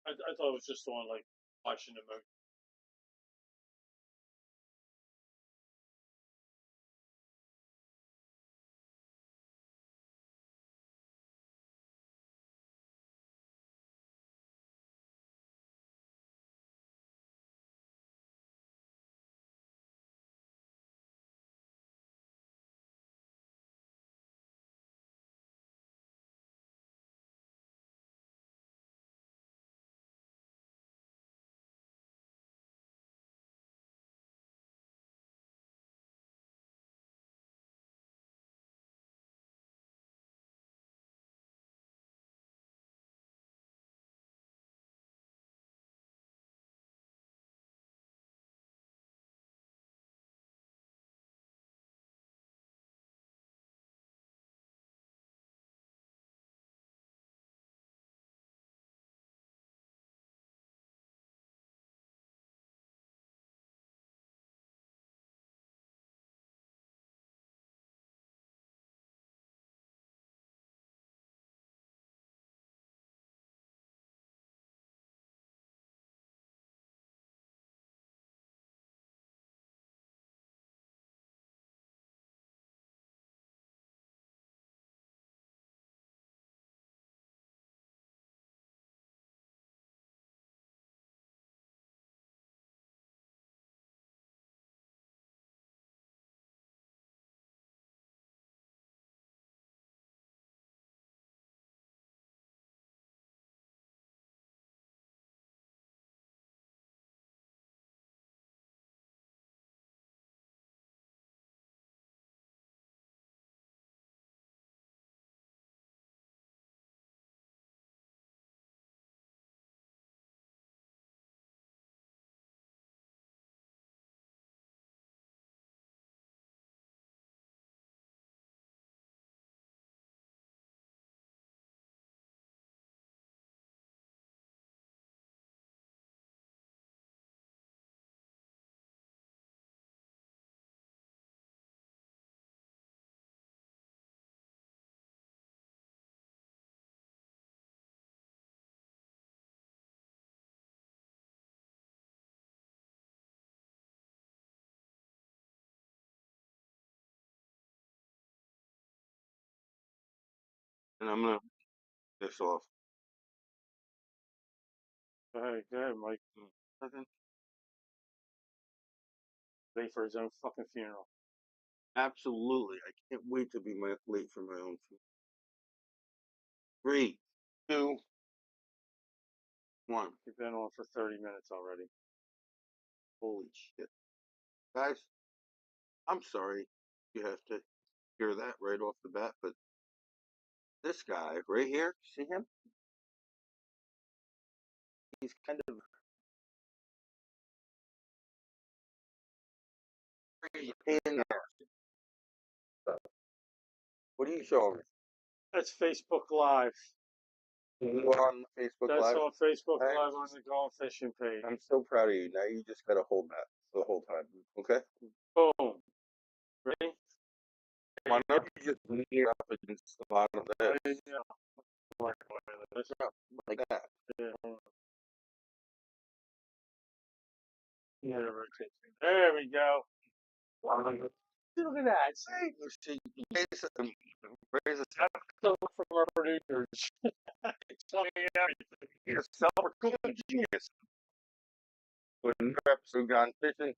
I thought it was just on like watching the movie. And I'm gonna this off. Go ahead, Mike. Nothing. Wait for his own fucking funeral. Absolutely. I can't wait to be late for my own food. 3, 2, 1. We've been on for 30 minutes already. Holy shit. Guys, I'm sorry you have to hear that right off the bat, but this guy right here, see him? He's kind of crazy pain in the ass. What are you showing me? That's Facebook Live. You on Facebook That's Live? on Facebook Hey, Live on the Gone Fishing page. I'm so proud of you. Now you just gotta hold that the whole time. Okay? Boom. Ready? Why don't you just lean it up against the bottom of this? Yeah. Like this. Like that. Yeah. There we go. Look at that. See? You see, raise a So from our producers. Explaining everything. you're a self-proclaimed genius. When another episode gone fishing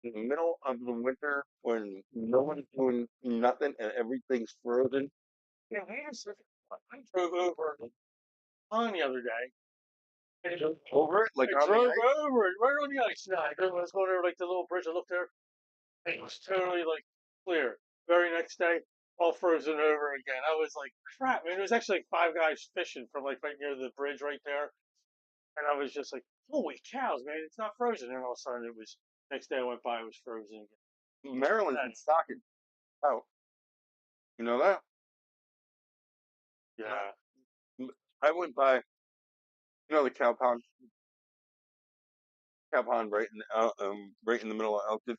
in the middle of the winter when no one's doing nothing and everything's frozen. Yeah, I drove over on the other day. And Over it, like I on the drove ice. over it, right on the ice. No, I was going over like the little bridge. I looked there, and it was totally like clear. Very next day, all frozen over again. I was like, crap, man. It was actually like five guys fishing from like right near the bridge right there, and I was just like, holy cows, man, it's not frozen. And all of a sudden, it was next day I went by, it was frozen again. Maryland's been stocking out. You know that? Yeah. I went by, the cow pond right in right in the middle of Elkton.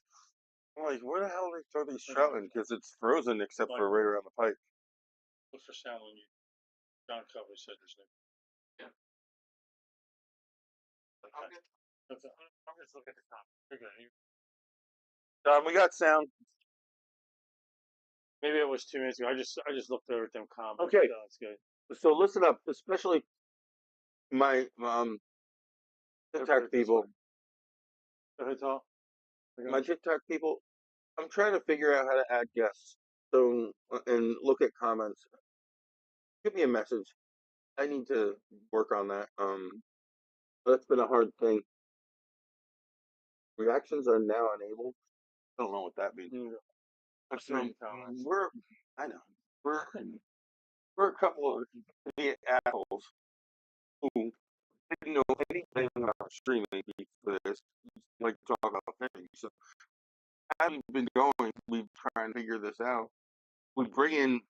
I'm like, where the hell do they throw these trout in? Because it's frozen except Like, for right around the pipe. look for sound on you. John Covey said his name. Okay. I'm just looking at the comments. You're good. We got sound. Maybe it was 2 minutes ago. I just looked over at them comments. Okay. So that's good. So listen up, especially my TikTok people. Go ahead, Tal. My TikTok people. I'm trying to figure out how to add guests. So and look at comments. Give me a message. I need to work on that. That's been a hard thing. Reactions are now enabled. I don't know what that means. So we're, I know, we're a couple of idiot assholes who didn't know anything about streaming before this. Like to talk about things. So as we've been going, we try and figure this out. We bring in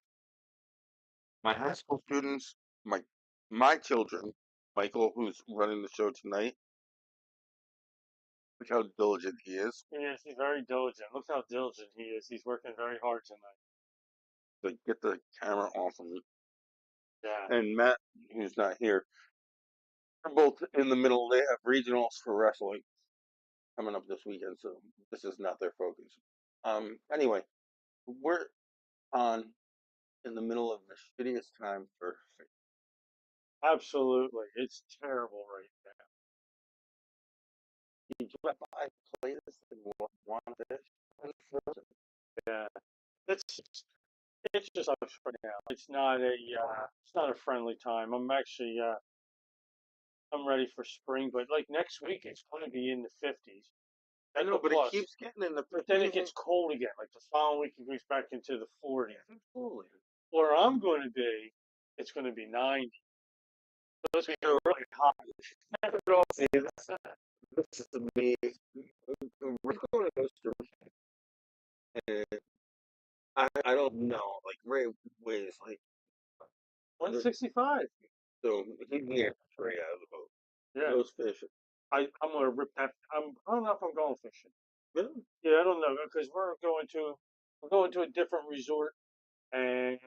my high school students, my children, Michael, who's running the show tonight. Look how diligent he is. Yes, he's very diligent. Look how diligent he is. He's working very hard tonight. To get the camera off of me. Yeah. And Matt, who's not here, they're both in the middle. They have regionals for wrestling coming up this weekend, so this is not their focus. Anyway, we're on in the middle of the shittiest time for. Absolutely. It's terrible right now. Did you ever play this and want this? Yeah. It's just sucks right now. It's not a friendly time. I'm ready for spring, but like next week it's going to be in the 50s. I know, but plus. it keeps getting in the. But then it gets cold again. Like the following week, it goes back into the 40s. Holy. Where I'm going to be, it's going to be 90. So it's going to be really hot. See, this is me. We're going to Costa Rica, and I don't know. Like Ray weighs like 165. so he can get Ray out of the boat. Yeah. Those fish. I'm going to rip that. I don't know if I'm going fishing. Really? Yeah, I don't know because we're going to a different resort and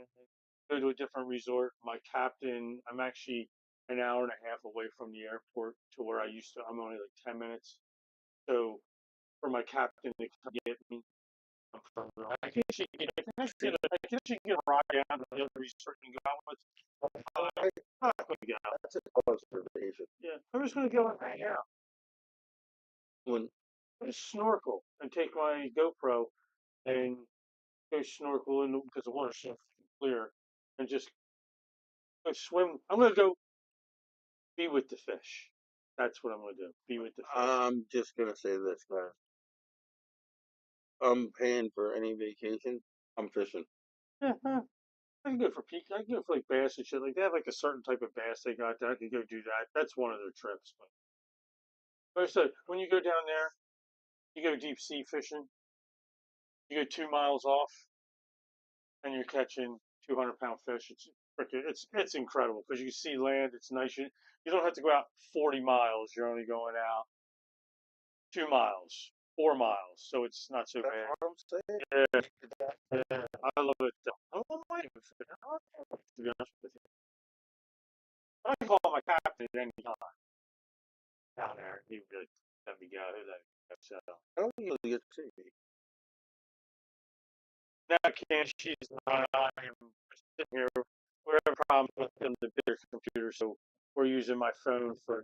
go to a different resort. My captain, I'm actually an hour and a half away from the airport to where I used to. I'm only like 10 minutes. So for my captain to come get me, I can actually get a ride down to the other resort and go out with. I'm not going to get out. That's a observation. Yeah, I'm just going to go and hang out. When Just snorkel and take my GoPro and go snorkel in because the water's so clear and just go swim. I'm going to go be with the fish. That's what I'm going to do. Be with the fish. I'm just gonna say this, guys. I'm paying for any vacation. I'm fishing. Yeah, I can go for peak. I can go for like bass and shit. Like they have like a certain type of bass they got there. I could go do that. That's one of their trips. But like I said, when you go down there, you go deep sea fishing. You go 2 miles off, and you're catching 200-pound fish. It's incredible because you can see land. It's nice. You don't have to go out 40 miles. You're only going out 2 miles, 4 miles. So it's not so That's bad. what I'm saying. Yeah, I love it. I love my fish. To be honest with you, I can call my captain at any time down there. He would let me go. So I don't usually get to see. now can she's not. I am sitting here. We have problems with the bigger computer, so we're using my phone for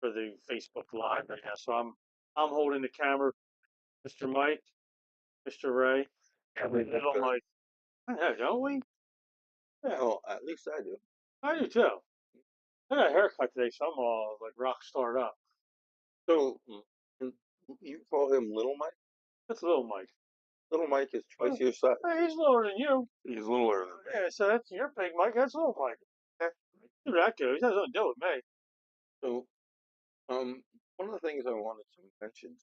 the Facebook Live right now. So I'm holding the camera, Mr. Mike, Mr. Ray, and we little Mike. Yeah, don't we? Yeah, Oh, at least I do. I do too. I got a haircut today, so I'm all like rock starred up. So you call him Little Mike? That's little Mike. Little Mike is twice your size. Hey, he's lower than you. He's littler than me. Yeah, so that's your big Mike. That's little Mike. Who that goes? That doesn't do with me. So, one of the things I wanted to mention,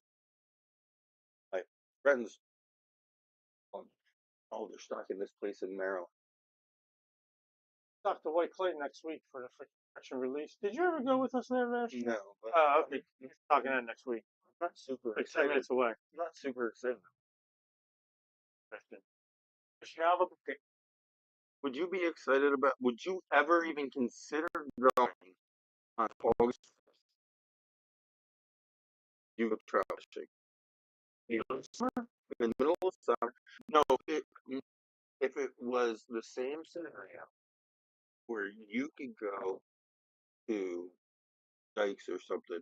my friends, oh, they're stocking this place in Maryland. Dr. White Clay next week for the action release. Did you ever go with us there last year? No, but Oh, okay. Talking that next week. I'm not super Like 10 excited. minutes away. I'm not super excited. Would you be excited about? Would you ever even consider going on August? you go trout fishing. You know, summer, in the middle of summer. No, if it was the same scenario where you could go to dikes or something,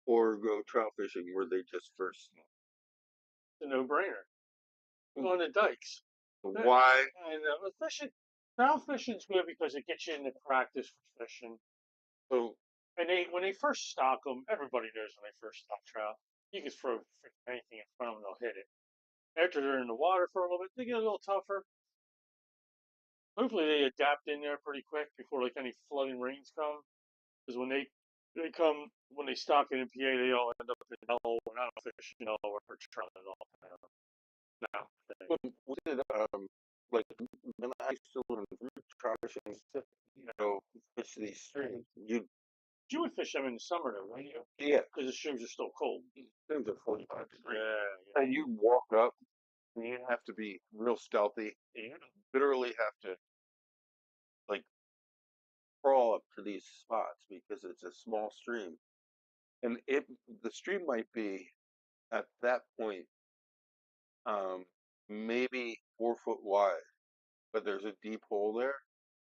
or go trout fishing where they just first. It's a no-brainer. Going to dikes. Why? And fishing, trout fishing's good because it gets you into practice for fishing. So, And when they first stock them, everybody knows when they first stock trout, you can throw anything in front of them, they'll hit it. After they're in the water for a little bit, they get a little tougher. Hopefully they adapt in there pretty quick before like any flooding rains come. Because when they come when they stock it in PA, they all end up in hell or not fishing hell or trout at all. No. what did like when I used to learn trout fishing, you know, fish these streams, You would fish them in the summer though, wouldn't you? yeah, Because the streams are still cold. streams are 45 degrees, Yeah. and you walk up, and you have to be real stealthy. Yeah. You literally have to like crawl up to these spots because it's a small stream, and the stream might be at that point um maybe 4 foot wide, but there's a deep hole there,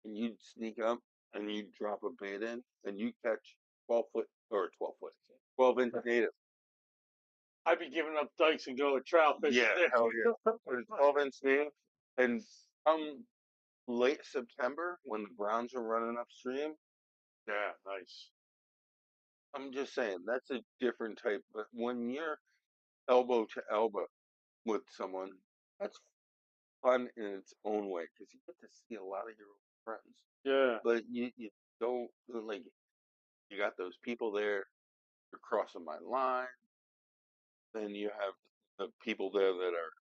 and you'd sneak up and you'd drop a bait in, and you catch 12 foot or 12 foot, 12-inch native. I'd be giving up dikes and going trout fishing. Yeah, hell yeah. 12-inch native, and come late September when the browns are running upstream. Yeah, nice. I'm just saying that's a different type. But when you're elbow to elbow with someone, that's fun in its own way because you get to see a lot of your old friends. Yeah. But you don't like you got those people there. You're crossing my line. Then you have the people there that are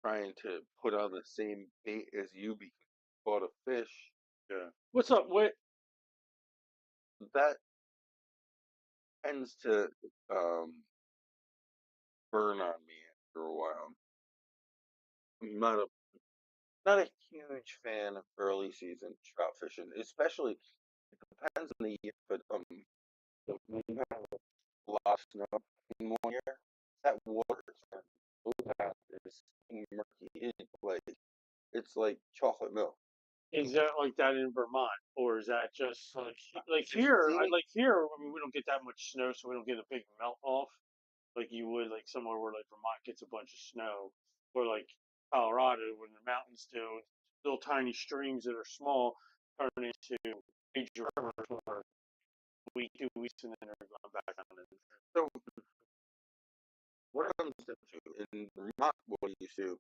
trying to put on the same bait as you because you caught a fish. Yeah. What's up, Whit? That tends to um, burn on me after a while. I'm not a huge fan of early season trout fishing, especially it depends on the year. But when you have a lot of snow in one year, that water is so bad. It's murky. It's like chocolate milk. Is that like that in Vermont, or is that just like Just here? I see, like here. I mean, we don't get that much snow, so we don't get a big melt off like you would like somewhere where like Vermont gets a bunch of snow, or like Colorado when the mountains do. Little tiny streams that are small turn into major rivers for a week, 2 weeks, and then they're going back on it. so what comes to in Vermont, what you do?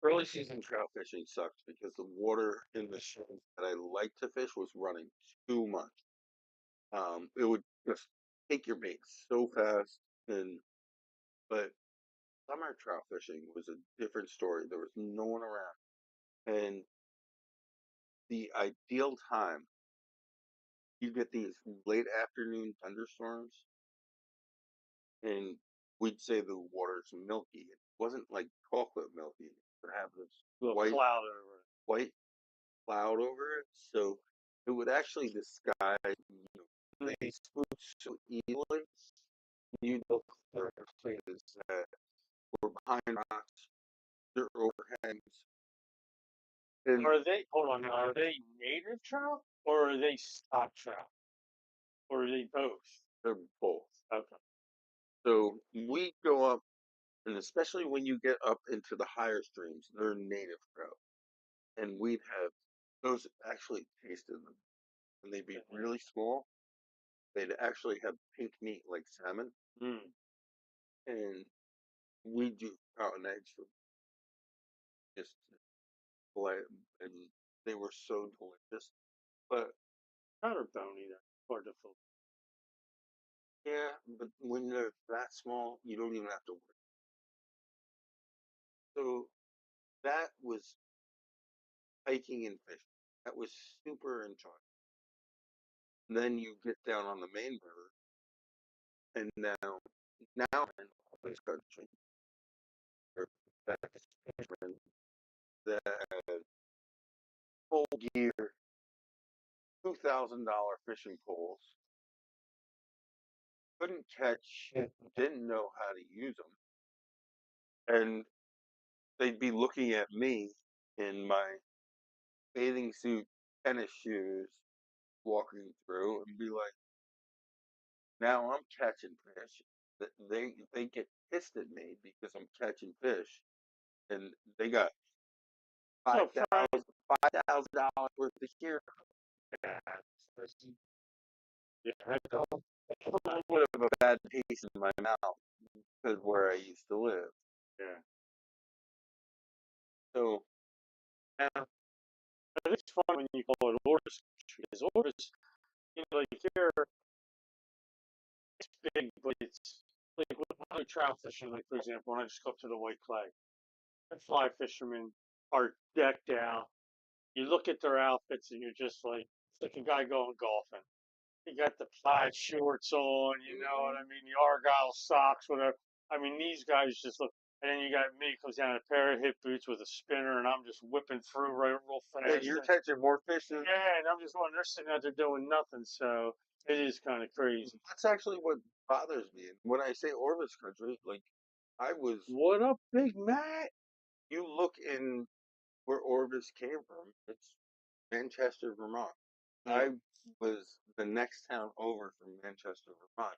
Early season trout fishing sucks because the water in the streams that I like to fish was running too much. It would just take your bait so fast, and but summer trout fishing was a different story. There was no one around, and the ideal time you get these late afternoon thunderstorms, and we'd say the water's milky. It wasn't like chocolate milky. It would have this Little white cloud over it. white cloud over it, so it would actually disguise. They spook so easily. You look for places that were behind rocks, they're overhangs, and Are they? Hold on. Now, are they native trout or are they stock trout or are they both? they're both. Okay. So we go up, and especially when you get up into the higher streams, they're native trout, and we'd have those actually tasted them, and they'd be really small. They'd actually have pink meat like salmon, Mm. and we do trout and eggs for just play, and they were so delicious. But Trout are bony. They're hard to filter. yeah, but when they're that small, you don't even have to worry. So that was hiking and fishing. That was super enjoyable. Then you get down on the main river, and now in this country, there are fishermen that have full gear, $2,000 fishing poles, couldn't catch, didn't know how to use them, and they'd be looking at me in my bathing suit, tennis shoes, walking through, and be like, "Now I'm catching fish." They get pissed at me because I'm catching fish, and they got So, Frank, $5,000 worth of gear. yeah, I go. A little bit of a bad taste in my mouth because where I used to live. Yeah. So And it's fun when you call it Orbis, because Orbis, like here, it's big, but it's like with other trout fishing, like for example, when I just go up to the White Clay, and fly fishermen are decked out. You look at their outfits and you're just like, it's like a guy going golfing. He got the plaid shorts on, you know what I mean? The Argyle socks, whatever. I mean, these guys just look. And then you got me comes down in a pair of hip boots with a spinner, and I'm just whipping through right real yeah, fast. you're catching more fish than Yeah, and I'm just going. They're sitting out there doing nothing, so it is kind of crazy. that's actually what bothers me. And when I say Orvis country, like I was, What up, Big Matt? you look in where Orvis came from, it's Manchester, Vermont. Yeah. I was the next town over from Manchester, Vermont.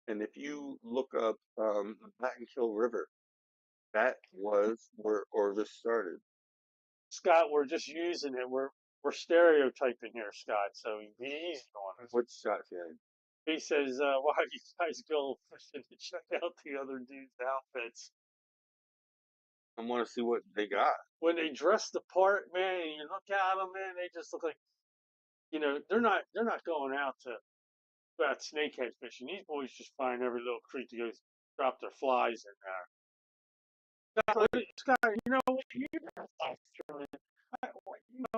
And if you look up the Battenkill River, that was where Orvis started. Scott, we're just using it. We're stereotyping here, Scott. So he's on us. What's Scott saying? He says, "Why do you guys go fishing to check out the other dudes' outfits I want to see what they got. when they dress the part, man? And you look at them, man, they just look like they're not going out to go out snakehead fishing. These boys just find every little creek to go drop their flies in there. Scott, you know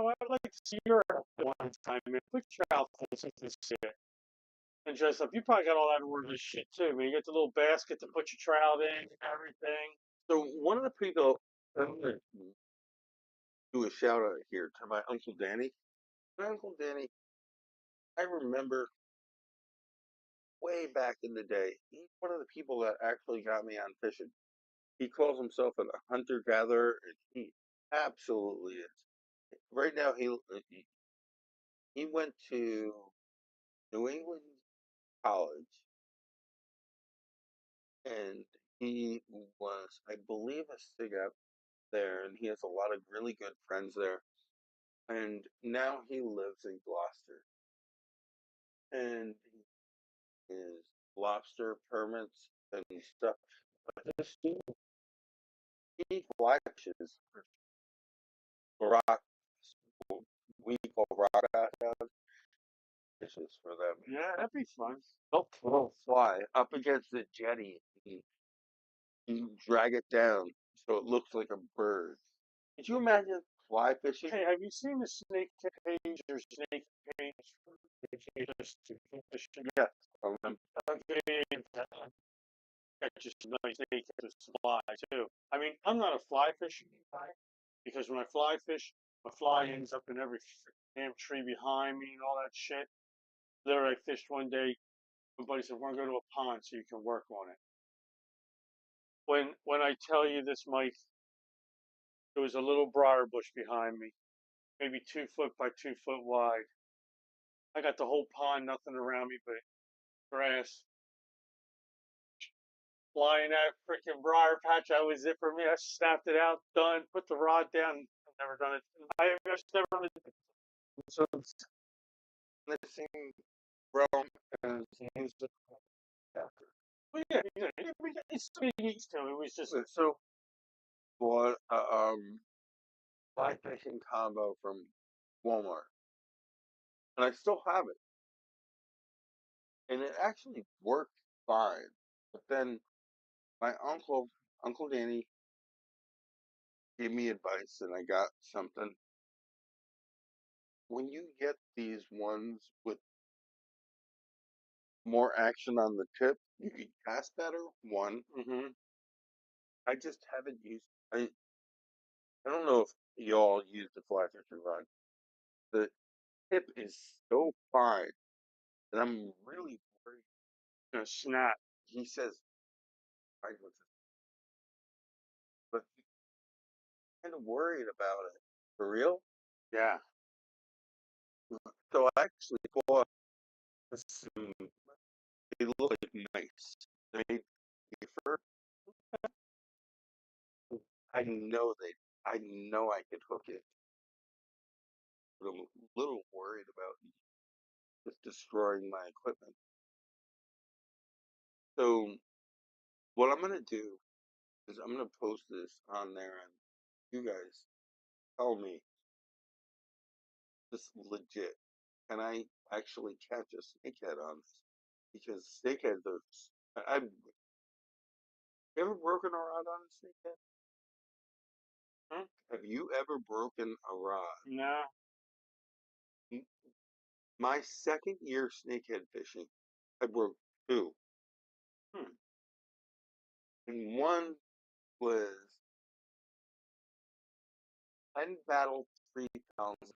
what? I'd like to see your outfit one time, man. Put your outfits in this shit and dress up. You probably got all that order shit too, man. You got the little basket to put your trout in and everything. So one of the people, I'm gonna do a shout out here to my Uncle Danny. My Uncle Danny, I remember way back in the day, he's one of the people that actually got me on fishing. He calls himself a hunter gatherer, and he absolutely is. Right now, he went to New England College, and he was, I believe, a SIG up there, and he has a lot of really good friends there. And now he lives in Gloucester, and his lobster permits and stuff. But this dude, he flashes rock, we call rock out fishes for them. Yeah, that'd be fun. They'll fly up against the jetty and you drag it down so it looks like a bird. Could you imagine fly fishing? Hey, have you seen the snake cage or snake cage? Just fishing. Yeah. Um, Okay, got just a nice snake to fly too. I mean, I'm not a fly fishing guy because when I fly fish, my fly ends up in every damn tree behind me and all that shit. Literally, I fished one day. My buddy said, "We're going to go to a pond so you can work on it." When I tell you this, Mike, there was a little briar bush behind me, maybe 2 foot by 2 foot wide. I got the whole pond, nothing around me but grass. Flying that freaking briar patch, that was it for me. I snapped it out, done, put the rod down. I've never done it. I've never done it. So, the same realm as used after. well, yeah, it's getting used to it. It was just, So bought a fly fishing combo from Walmart, and I still have it, and it actually worked fine. But then my Uncle Danny, gave me advice, and I got something. When you get these ones with more action on the tip, you can cast better. One, mm-hmm. I just haven't used. I don't know if y'all use the fly fishing rod. The tip is so fine that I'm really worried Snap. He says, I was, but he's kind of worried about it. For real? Yeah. So I actually bought some, they look like nice. They prefer, I know I could hook it. But I'm a little worried about just destroying my equipment. So what I'm gonna do is I'm gonna post this on there, and you guys tell me this legit. Can I actually catch a snakehead on this? Because snakeheads are. I've you ever broken a rod on a snakehead? Hmm? Have you ever broken a rod? No. My second year snakehead fishing, I broke two. Hmm. And one was 10 battle 3 pounds.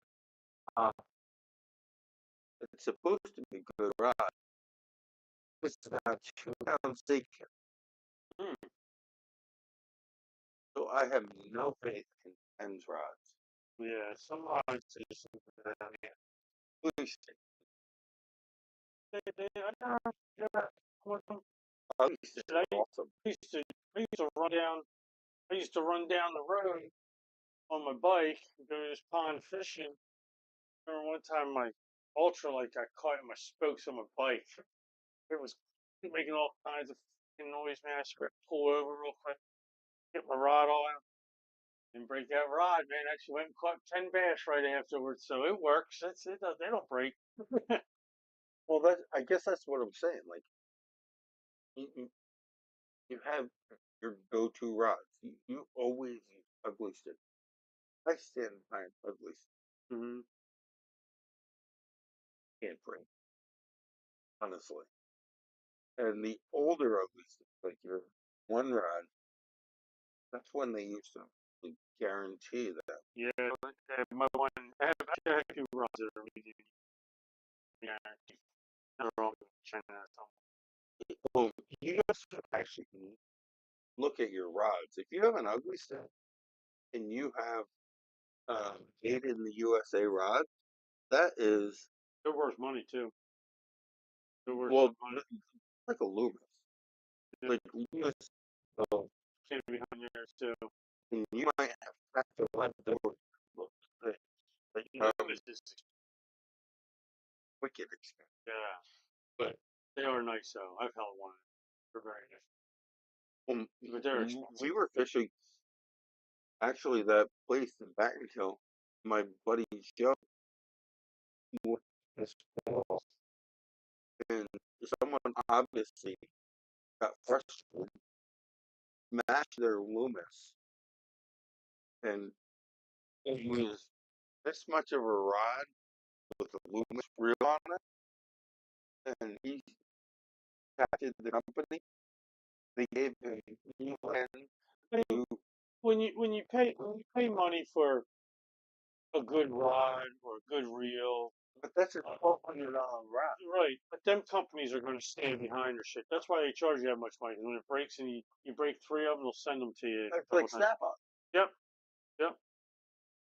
It's supposed to be a good rod. It's about 2 pound snakehead. Hmm. So I have no faith in Ken's rods. Yeah. Some rods just. Please, I never. Yeah. at least it's I awesome. used to. I used to run down. I used to run down the road on my bike and go to this pond fishing. I remember one time my ultralight got caught in my spokes on my bike. It was making all kinds of fucking noise, man. I script pull over real quick, get my rod on, and break that rod, man. Actually went and caught 10 bass right afterwards, so it works. They don't break. Well, I guess that's what I'm saying. Like, you, you have your go-to rods. You always use ugly stick. I stand behind ugly stick. Mm-hmm. Can't break, honestly. And the older ugly stick, like your one rod, that's when they used to like, guarantee that. Yeah, my one. I have two rods that are really yeah, they're all China. Well, you guys should actually look at your rods. If you have an ugly stick and you have made in the USA rod, that is They're worth money too. They're worth well some money. like a Loomis. Yeah, Like Loomis, uh, came behind yours too. and you might have fractal leftovers. Like This is wicked expensive. yeah, But they are nice though. I've held one. They're very um, nice, but they're expensive. we were fishing actually that place in Battenkill. My buddy Joe with his balls, and someone obviously got frustrated, smashed their Loomis, and it was this much of a rod with a Loomis reel on it, and he contacted the company. They gave him new, When you pay money for a good rod or a good reel, but that's a $1,200 rod. right? But them companies are going to stand behind their shit. That's why they charge you that much money. When it breaks and you break three of them, they'll send them to you. It's like Snap-on. Yep, yep.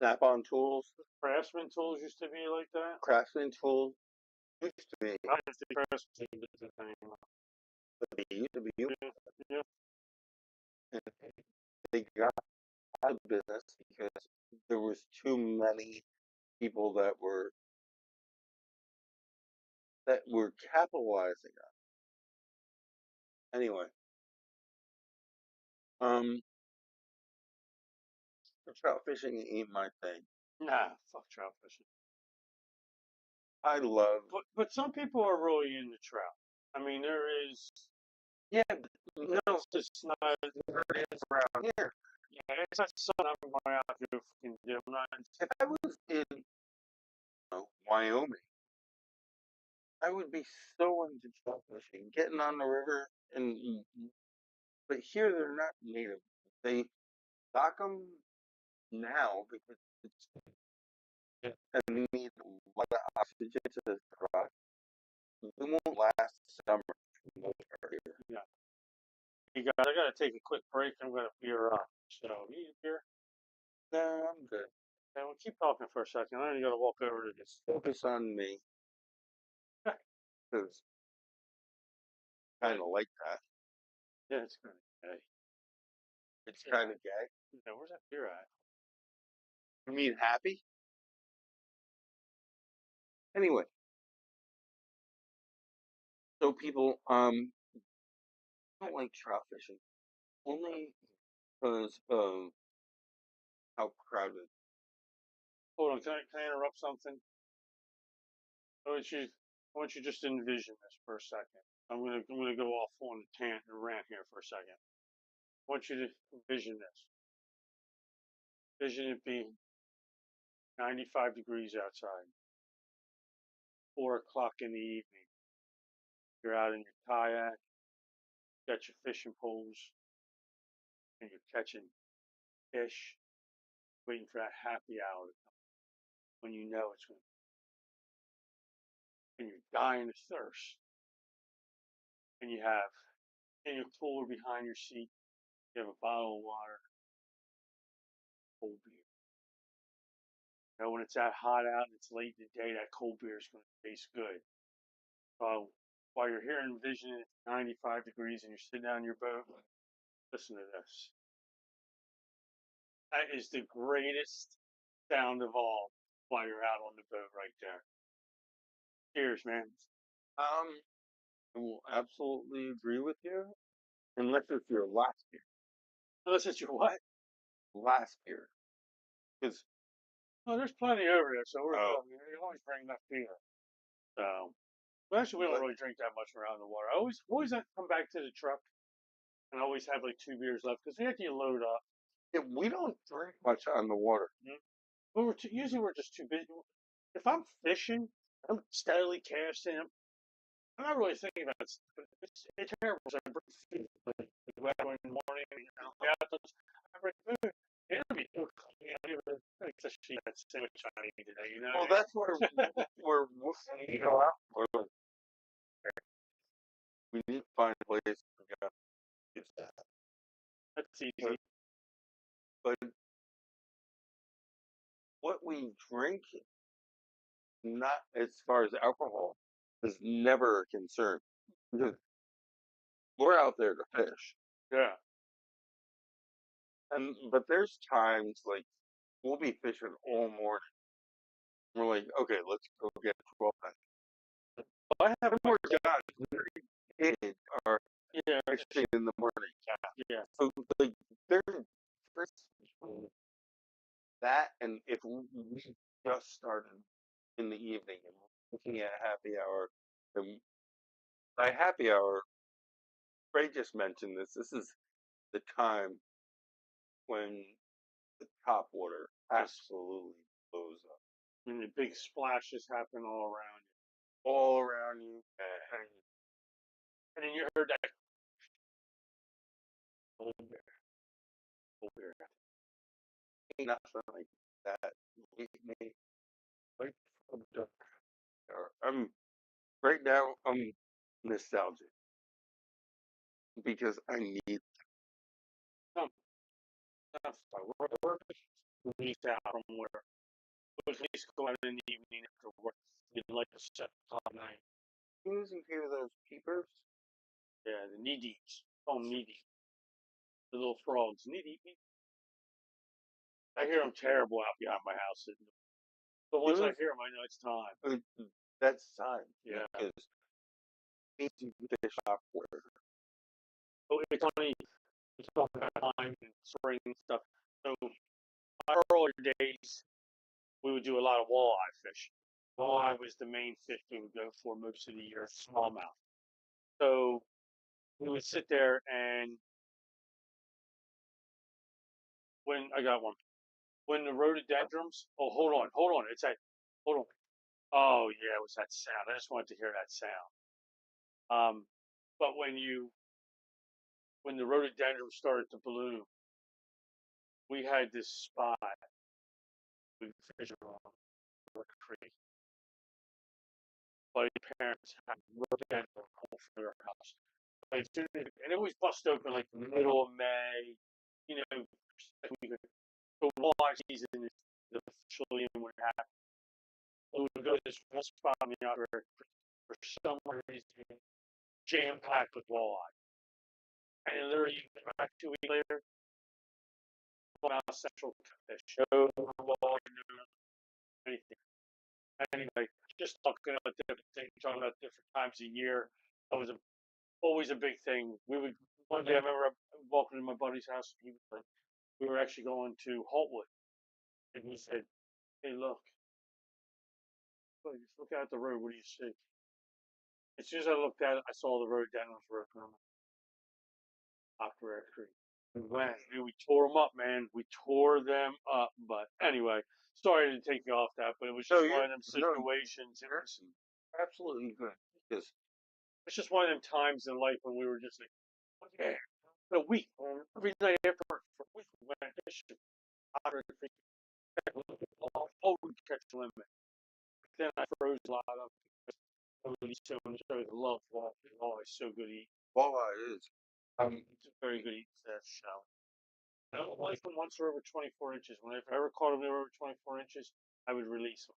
Snap-on tools, Craftsman tools used to be like that. Craftsman tools used to be, I don't think Craftsman business anymore. but they used to be, Yeah, yeah. and they got out of business because there was too many people that were capitalizing on. Anyway, um, trout fishing ain't my thing. Nah, fuck trout fishing. I love, But some people are really into trout. I mean, there is. yeah, but no, It's just not. there is around here. Yeah, it's not something I'm going out to fucking do. I'm not. If I was in Wyoming, I would be so into trout fishing, getting on the river, and but here they're not native. They stock them now because it's and we need a lot of oxygen to the rock. They won't last summer. Yeah. You got. I gotta take a quick break. I'm gonna beer up. So you need a beer? No, I'm good. And we'll keep talking for a second. I only gotta walk over to this. Focus on me, because kind of like that. Yeah, it's kind of gay. It's kind of gay. Yeah, where's that beer at? You mean happy? Anyway, so people don't like trout fishing only because of how crowded. Hold on. Can I interrupt something? I want you. I want you just to envision this for a second. I'm gonna go off on a tangent and rant here for a second. I want you to envision this. Envision it being 95 degrees outside, 4 o'clock in the evening. You're out in your kayak, got your fishing poles, and you're catching fish, waiting for that happy hour to come when you know it's going to, and you're dying of thirst. And you have in your cooler behind your seat, you have a bottle of water, cold beer. You know, when it's that hot out and it's late in the day, that cold beer is going to taste good. So while you're here envisioning it's 95 degrees and you're sitting down in your boat, listen to this. That is the greatest sound of all while you're out on the boat right there. Cheers, man. I will absolutely agree with you, unless it's your last beer. Unless it's your what? Last beer, because Oh, there's plenty over there, so we're oh, good. You always bring enough beer. So, well, actually, we don't but really drink that much around the water. I always have to come back to the truck and I always have like 2 beers left because after you load up, yeah, we don't drink much on the water. well, usually we're just too busy. If I'm fishing, I'm steadily casting. I'm not really thinking about it. It's terrible. So I bring food like in the morning, yeah, I bring food. It'll be too cold. Like the sheet that sandwich I need today, you know? Well, that's where we go out. We need to find a place to go. That's easy. But what we drink, not as far as alcohol, is never a concern. Because we're out there to fish. Yeah. But there's times like we'll be fishing all morning. We're like, okay, let's go get 12 pack. Well, I have And we're done. Kids are yeah, fishing in the morning. yeah. So like there's that, and if we just started in the evening and we're looking at happy hour, and by happy hour, Ray just mentioned this. This is the time when the top water absolutely blows up. And the big splashes happen all around you. All around you. And then you heard that cold beer. Cold beer. Ain't nothing like that. Like, I'm right now. I'm nostalgic because I need. Come, we're weeks out from where we at least go out in the evening after work. You'd like to set o'clock night. As soon as you hear those peepers, Yeah, the knee deeps. Call them knee deep. The little frogs. Knee deep. I hear them terrible out behind my house. But once I hear them, I know it's time. that's time. Yeah. Because you fish awkward. So it's funny. It's talking about time and spring and stuff. So our earlier days, we would do a lot of walleye fishing. Walleye was the main fish we would go for most of the year, smallmouth. So we would sit there and when I got one, when the rhododendrons, oh, hold on, it's that, hold on. Oh, yeah, it was that sound. I just wanted to hear that sound. But when the rhododendrons started to bloom, we had this spot we could fish on River Creek. Buddy parents had rhododendron for their house. Like, and it always bust open like the middle of May. You know, like we could, the walleye season is officially in when it happens. We would go to this one spot in the outer for some reason jam packed with walleye. And literally back 2 weeks later, out Central Fish, no walleye, no anything. Anyway, just talking about different things, talking about different times a year. That was always a big thing. We would one day I remember walking to my buddy's house. He was like, we were actually going to Holtwood, and he said, "Hey, just look out the road. What do you see?" As soon as I looked at it, I saw the road Dennis Road from Opera Creek. Man, we tore them up, man. We tore them up. But anyway, sorry to take you off that, but it was just one of them situations. You're absolutely good because it's just one of them times in life when we were just like, okay, a week, every night after work for a week, we went fishing. Opera Creek, oh, we catch the limit. Then I froze a lot of because nobody so enjoyed the love walleye. Walleye is so good to eat. walleye is. It's a very good eating fish. So. I don't like them once they're over 24 inches. When I ever caught them, they were over 24 inches, I would release them.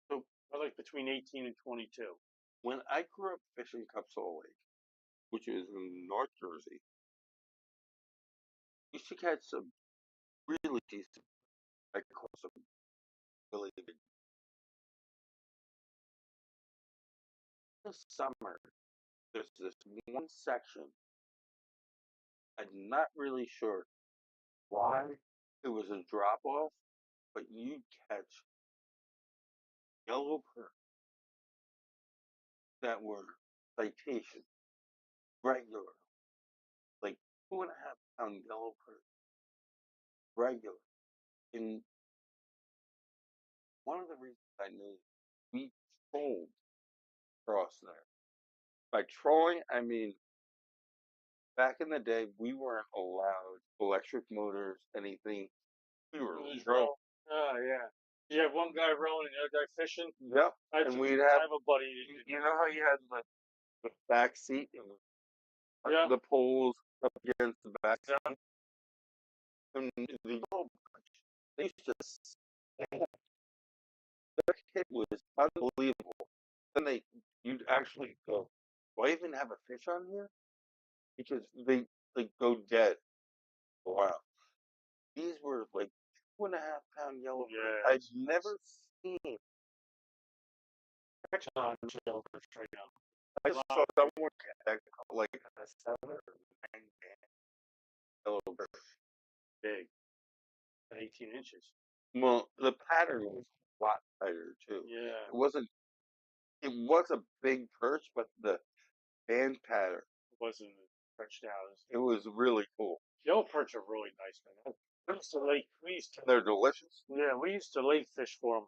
So I like between 18 and 22. When I grew up fishing Capsola Lake, which is in North Jersey, you should catch some really decent. I call some really big. This summer, there's this one section. I'm not really sure why it was a drop off, but you catch yellow perch that were citation regular, like 2.5 pound yellow perch regular. And one of the reasons I knew we trolled across there. By trolling, I mean back in the day we weren't allowed electric motors, anything. We were trolling. Oh yeah. You have one guy rowing and the other guy fishing. Yep. And we'd I have a buddy. you know how you had the back seat and Yeah. the poles up against the back seat? And the old they used to their hit was unbelievable. Then you'd actually go, do I even have a fish on here? Because they go dead. Wow. These were like 2.5 pound yellow. Yeah. I've never seen. On shoulders right now. I saw someone that caught like a 7 or 9 yellow bird. Big. 18 inches. Well, the pattern was a lot tighter too. Yeah. It wasn't. It was a big perch, but the band pattern wasn't stretched out. It was really cool. Yellow perch are really nice, man. We used to They're delicious. Yeah, we used to lake fish for them,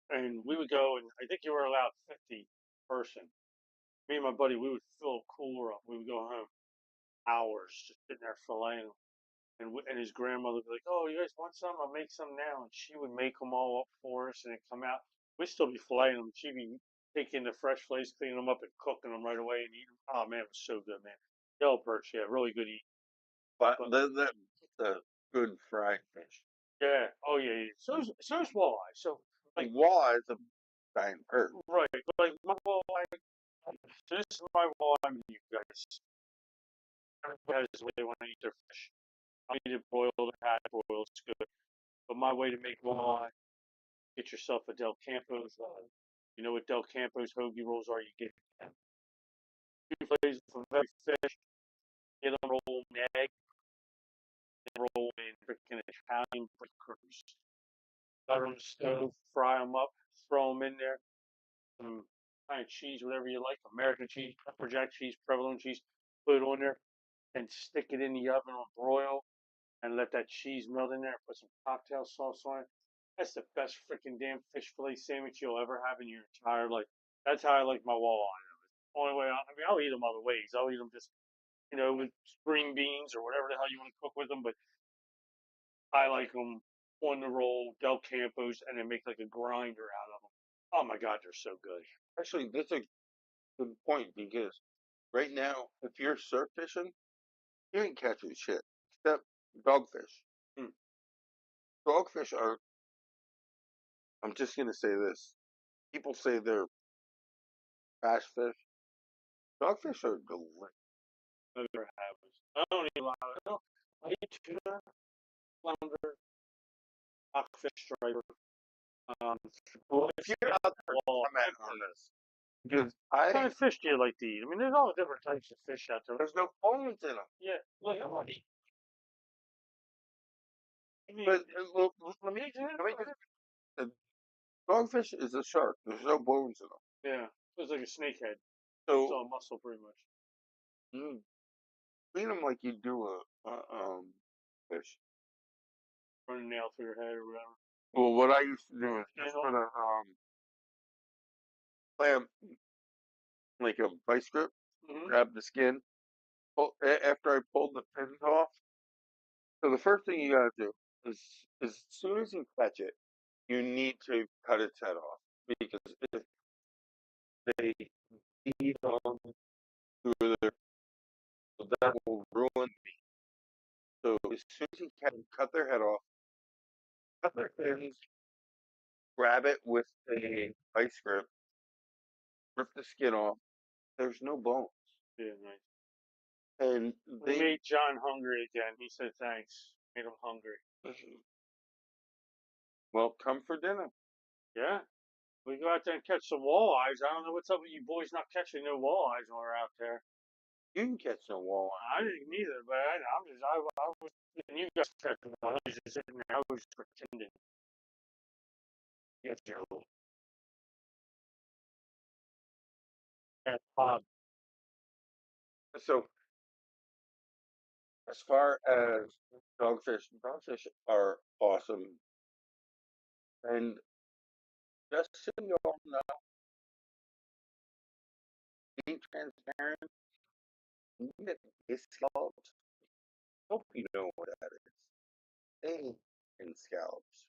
and we would go, and I think you were allowed 50 person. Me and my buddy, we would fill a cooler up. We would go home hours just sitting there filleting them. And his grandmother would be like, "Oh, you guys want some? I'll make some now." And she would make them all up for us, and it'd come out. We'd still be filleting them. She'd be taking the fresh fillets, cleaning them up, and cooking them right away and eating them. Oh man, it was so good, man. Yellow perch, yeah, really good eating. But the good fried fish. Yeah. Oh yeah. Yeah. So is walleye. So like walleye is a giant perch. Right. But like my walleye. So this is my walleye. You guys. Everybody has the way they want to eat their fish. I eat it boiled or half boiled. It's good. But my way to make walleye, get yourself a Del Campo's. You know what Del Campo's hoagie rolls are? You get two flavors of every fish. Get them rolled in egg. Roll in freaking Italian crackers. Butter on the stove. Fry them up. Throw them in there. Some kind of cheese, whatever you like. American cheese, pepper jack cheese, provolone cheese. Put it on there and stick it in the oven on broil and let that cheese melt in there. Put some cocktail sauce on it. That's the best freaking damn fish fillet sandwich you'll ever have in your entire life. That's how I like my walleye. Only way I mean, I'll eat them other ways. I'll eat them just, with green beans or whatever the hell you want to cook with them. But I like them on the roll, Del Campos, and then make like a grinder out of them. Oh my God, they're so good. Actually, this is good point because right now, if you're surf fishing, you ain't catching shit except dogfish. Hmm. Dogfish are. I'm just gonna say this. People say they're trash fish. Dogfish are delicious. I never have. I don't eat a lot. I eat tuna, flounder, rockfish, striper. Um, Well, if you're out there, walleye. comment on this because What kind of fish do you like to eat? I mean, there's all different types of fish out there. there's no bones in them. Yeah, like I want to eat. But well, the dogfish is a shark. There's no bones in them. Yeah, it's like a snakehead. It's So all muscle, pretty much. you clean them like you do a fish. Run a nail through your head or whatever. Well, what I used to do is just Handle. put a clam like a vice grip, Mm-hmm. grab the skin. After I pulled the fins off. So the first thing you gotta do is as soon as you catch it, you need to cut its head off because if they feed on through their, that will ruin. So as soon as you can cut their head off, cut their fins, grab it with a vice grip, rip the skin off. There's no bones, Yeah, nice. and We they made John hungry again. He said thanks. Made him hungry. well come for dinner. Yeah. We go out there and catch some walleyes. I don't know what's up with you boys not catching no walleyes when we're out there. You can catch some walleye. I didn't either, but I was, and you guys catching one. I was just sitting there. I was pretending. Yes, your little cat pod. So as far as dogfish are awesome, and just so you all know, be transparent. You get base scallops. Hope you know what that is. They and scallops.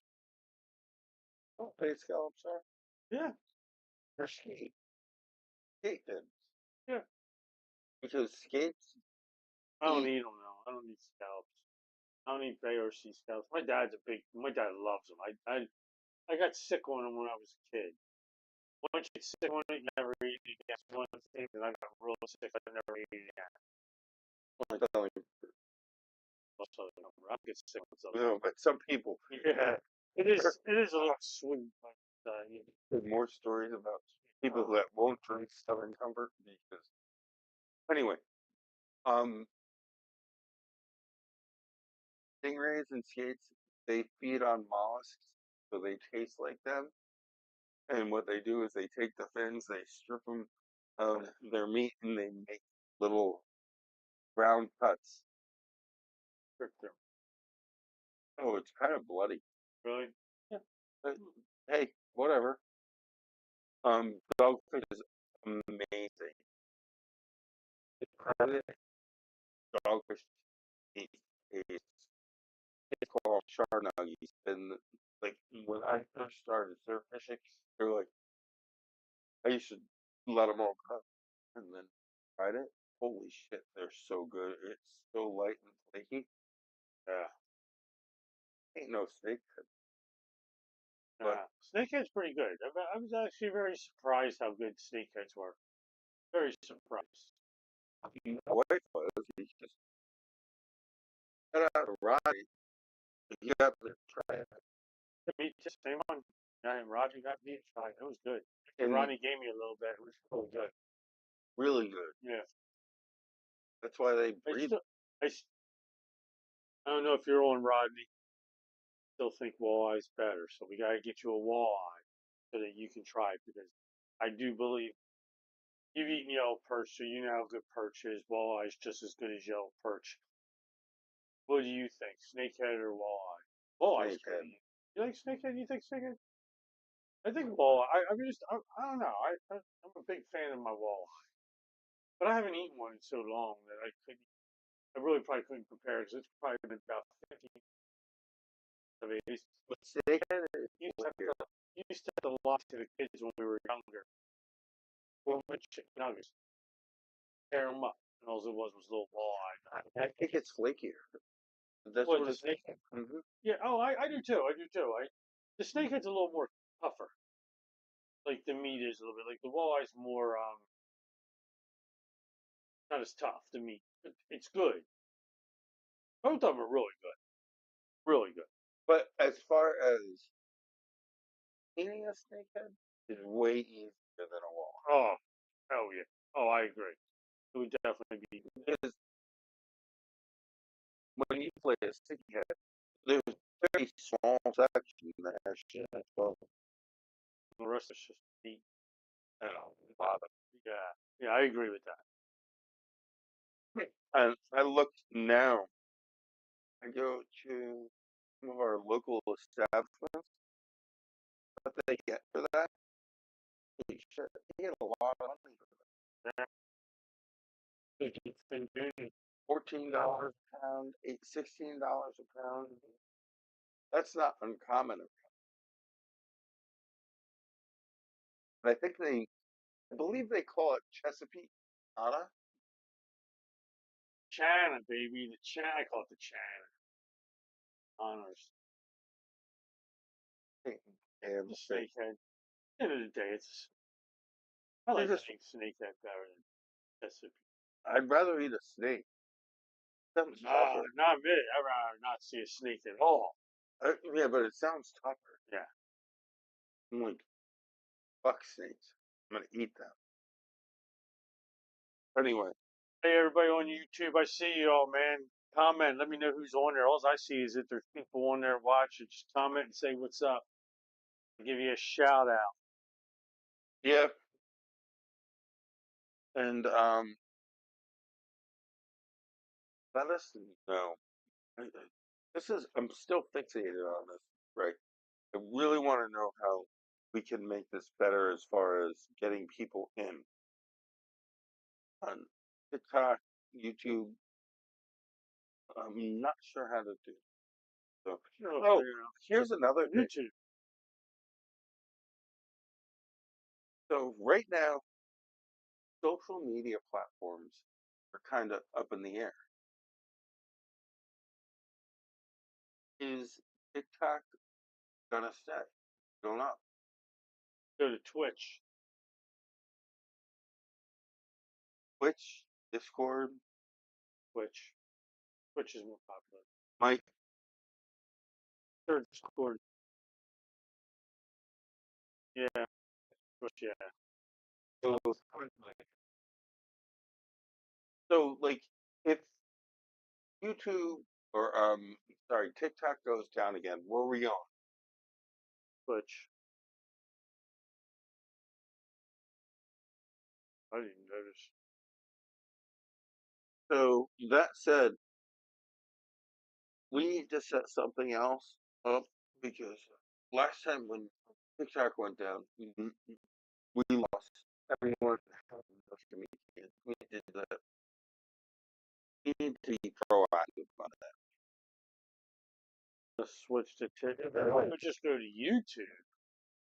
Oh, base scallops are. Yeah, They're skate fins. yeah. Because skates I don't eat. eat them though. I don't eat scallops. I don't eat Bay or sea scallops. My dad's a big. My dad loves them. I got sick on them when I was a kid. Once you get sick on it, you never eat it again. It's one of the things that I got real sick. I never ate it again. I'm telling you, Also, I get sick on something. no, but some people. Yeah, it is. It is a little sweet, but There's more stories about people that won't drink Southern Comfort because. Anyway, um, stingrays and skates, they feed on mollusks, so they taste like them. And what they do is they take the fins, they strip them of their meat, and they make little round cuts. Oh, it's kind of bloody. really, Yeah. But, hey, whatever. Dogfish is amazing. The credit dogfish eat is it's called char nuggies. And like when I first started surf fishing, they were like, I used to let them all cut and then tried it. Holy shit, they're so good. It's so light and flaky. Yeah, ain't no steak. But snakehead's pretty good. I was actually very surprised how good snakeheads were. Very surprised. my wife was. He just got out of ride. You got to try it. Me just same one. Yeah, and Roger got me to try. It was good. And And Ronnie gave me a little bit. It was so good. really good. Yeah. That's why they I breed. still, I, s- I don't know if you're on Rodney. Still think walleye's better, so we gotta get you a walleye so that you can try it because I do believe you've eaten yellow perch, so you know how good perch is. Walleye's just as good as yellow perch. What do you think, snakehead or walleye? Walleye's Snakehead. good. You like snakehead? You think snakehead? I think walleye. I don't know. I'm a big fan of my walleye, but I haven't eaten one in so long that I could. I really probably couldn't compare because it's probably been about 50 of it. But snakehead is You used to have weird. to, you used to have to lie to the kids when we were younger. Well, chicken nuggets. Tear them up. And all it was a little walleye. I think it's flakier. That's What, what the it's. snakehead? Mm-hmm. Yeah, oh, I do too. I do too. The snakehead's a little more tougher. Like the meat is a little bit. Like the walleye's more not as tough. The meat, it's good. Both of them are really good. Really good. But as far as eating a snakehead is way easier than a walleye. Oh, hell yeah. Oh, I agree. It would definitely be. Because when you play a snakehead, there's a very small section that has shit. Well, The rest is just meat. I don't know, bottom. Yeah, yeah, I agree with that. And I look now. I go to some of our local establishments. What they get for that? Holy shit, they get a lot of money for Yeah. It's been doing $14 a pound, $16 a pound. That's not uncommon. And I believe they call it Chesapeake Nada. China, baby. The China. I call it the China. Honors. And The snakehead. At the end of the day, I like just, snakehead better than Chesapeake. I'd rather eat a snake. Sounds Nah, tougher. not me. I'd rather not see a snake at all. Yeah, but it sounds tougher. Yeah. I'm like, fuck snakes. I'm gonna eat them. Anyway, Hey, everybody on YouTube, I see you all, man. Comment. Let me know who's on there. All I see is that there's people on there watching. Just comment and say what's up. I'll give you a shout out. yeah, and let us know. I'm still fixated on this, right? I really want to know how we can make this better as far as getting people in on TikTok, YouTube. I'm not sure how to do. So, oh, here's another thing. YouTube. So right now, social media platforms are kind of up in the air. Is TikTok gonna stay? Going up? Go to Twitch. Twitch, Discord, Twitch. Twitch is more popular. Mike. Third Discord. Yeah. Twitch, yeah. So like, if YouTube or sorry, TikTok goes down again, where are we on? Twitch. I didn't notice. So that said, we need to set something else up because last time when TikTok went down, we lost everyone. We did that. We need to be proactive on that. Let's switch to TikTok. We would just go to YouTube.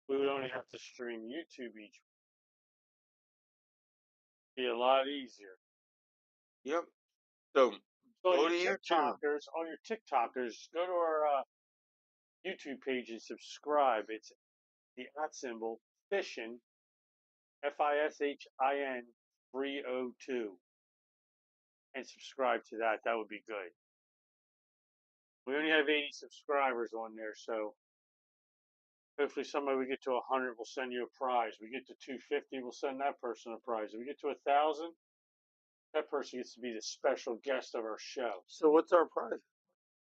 We would only have to stream YouTube each. Be a lot easier. Yep. So So go to YouTube. on your TikTokers, go to our YouTube page and subscribe. It's the @ symbol Fishin, Fishin 302, and subscribe to that. That would be good. We only have 80 subscribers on there, so hopefully somebody we get to 100 will send you a prize. We get to 250, we'll send that person a prize. If we get to 1,000, that person gets to be the special guest of our show. So what's our prize?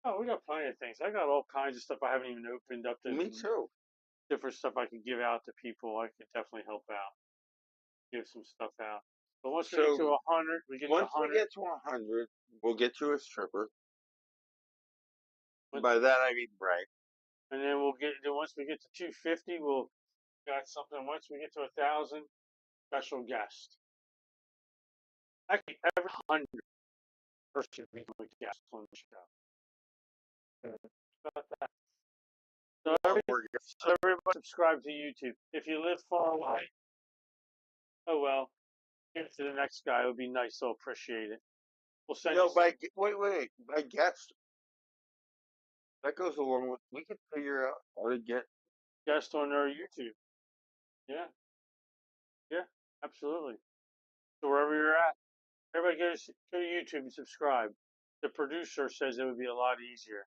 Oh, we got plenty of things. I got all kinds of stuff I haven't even opened up. Me too. Different stuff I can give out to people. I can definitely help out. Give some stuff out. But once we get to 100, once we get to 100, we'll get you a stripper. By that I mean right. And then once we get to 250, we'll got something. Once we get to 1,000, special guest. Actually, every 100 person we can guest on the show. About that. So everybody subscribe to YouTube. If you live far away, Oh well. Get to the next guy. It would be nice. They'll appreciate it. We'll send No, you some wait. By guest, that goes along with. We could figure out how to get. guests on our YouTube. Yeah, yeah, absolutely. So wherever you're at, everybody go to YouTube and subscribe. The producer says it would be a lot easier.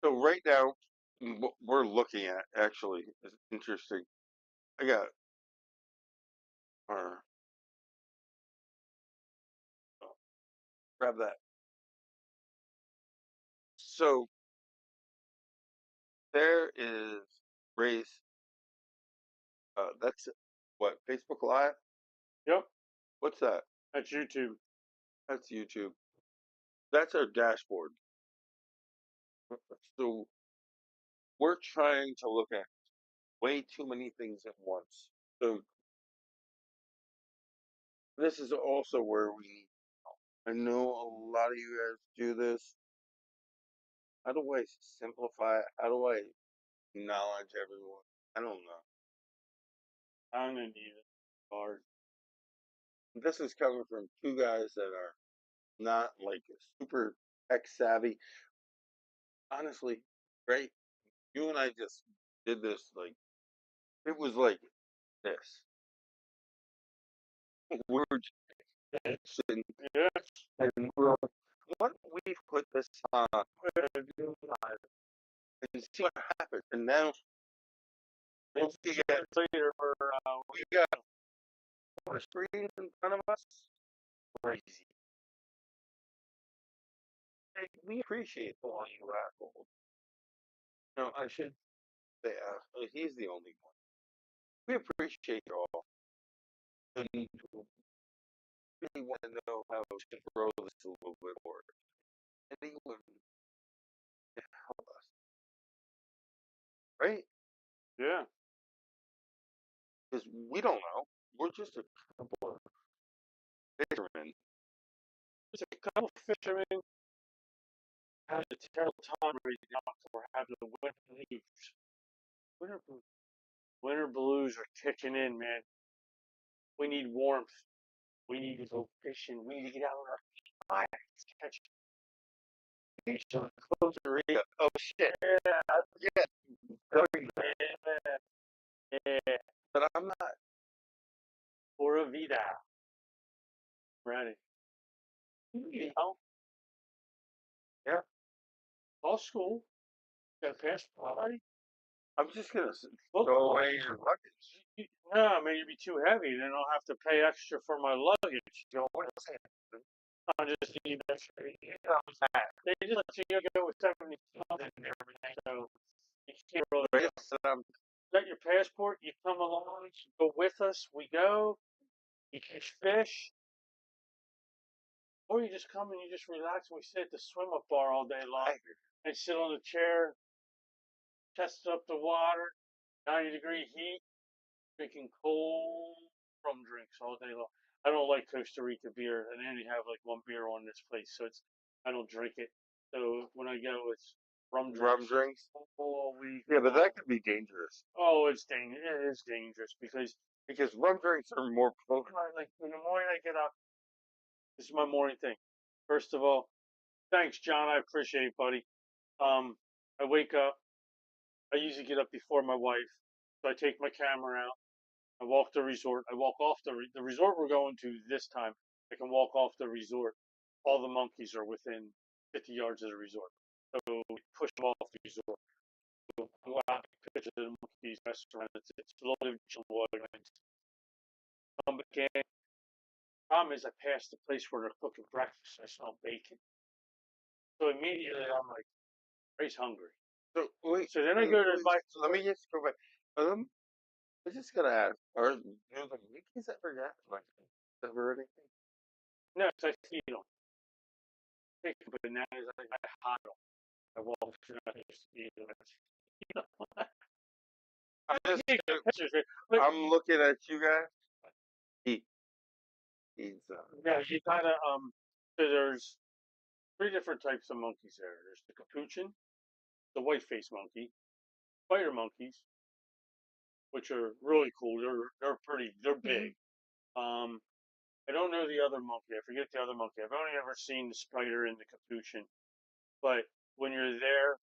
So right now, what we're looking at actually is interesting. I got our grab that. So there is race. That's what Facebook Live. Yep, What's that? that's YouTube. That's YouTube. That's our dashboard. So we're trying to look at way too many things at once. So this is also where we. I know a lot of you guys do this. How do I simplify it? How do I acknowledge everyone? I don't know. I'm gonna need it hard. This is coming from two guys that are not like super tech savvy. Honestly, right? You and I just did this like it was like this. We were just sitting Yeah, and we're like, why don't we put this on and see what happens? And now later we got a screen in front of us. Crazy. Hey, we appreciate all you assholes. No, I should say he's the only one. We appreciate you all. And we really want to know how to grow this a little bit more. Anyone can help us, right? yeah. Because we don't know. We're just a couple of fishermen. There's a couple fishermen having a terrible time right now. We're having the winter blues. Winter blues. Winter blues are kicking in, man. We need warmth. We need to go fishing. We need to get out on our fire. Catch fish on Costa Rica. Oh shit! Yeah, Yeah, yeah, yeah. but I'm not. Pura vida. Ready. You know, Yeah, all school. Got a passport already? I'm just gonna Look, throw away your luggage. no, man, you'd be too heavy. Then I'll have to pay extra for my luggage. You know what I'm saying? I just need extra. They just let you go with 70 something and everything. So you can't really Right? So got your passport. You come along. You go with us. We go. You catch fish. Or you just come and you just relax. We sit at the swim up bar all day long and sit on the chair, test up the water, 90-degree heat, drinking cold rum drinks all day long. I don't like Costa Rica beer, and they only have like one beer on this place, so I don't drink it. So when I go, it's rum rum drinks drinks. all week. Yeah, but that could be dangerous Oh, it's dangerous. It is dangerous because rum drinks are more potent. like in the morning I get up. This is my morning thing. First of all, thanks, John. I appreciate it, buddy. I wake up. I usually get up before my wife, so I take my camera out. I walk the resort. I walk off the resort we're going to this time. I can walk off the resort. All the monkeys are within 50 yards of the resort. So we push them off the resort. We'll go out and picture the monkeys, restaurant. It's loaded with water. Come back in. Problem is, I passed the place where they're cooking breakfast. I smell bacon. So immediately I'm like, Ray's hungry. So wait. So then I go to my. So let me just go back. I just gotta ask: are the monkeys ever got like ever anything? No, so I feed them. Take bananas. I hot them. I walk through. I just eat them. You know, I'm just. pictures. But I'm looking at you guys. He, he's. yeah, you kind of So there's three different types of monkeys there. There's the capuchin, the white-faced monkey, spider monkeys, which are really cool. They're big. Um, I don't know the other monkey. I forget the other monkey. I've only ever seen the spider and the capuchin. But when you're there,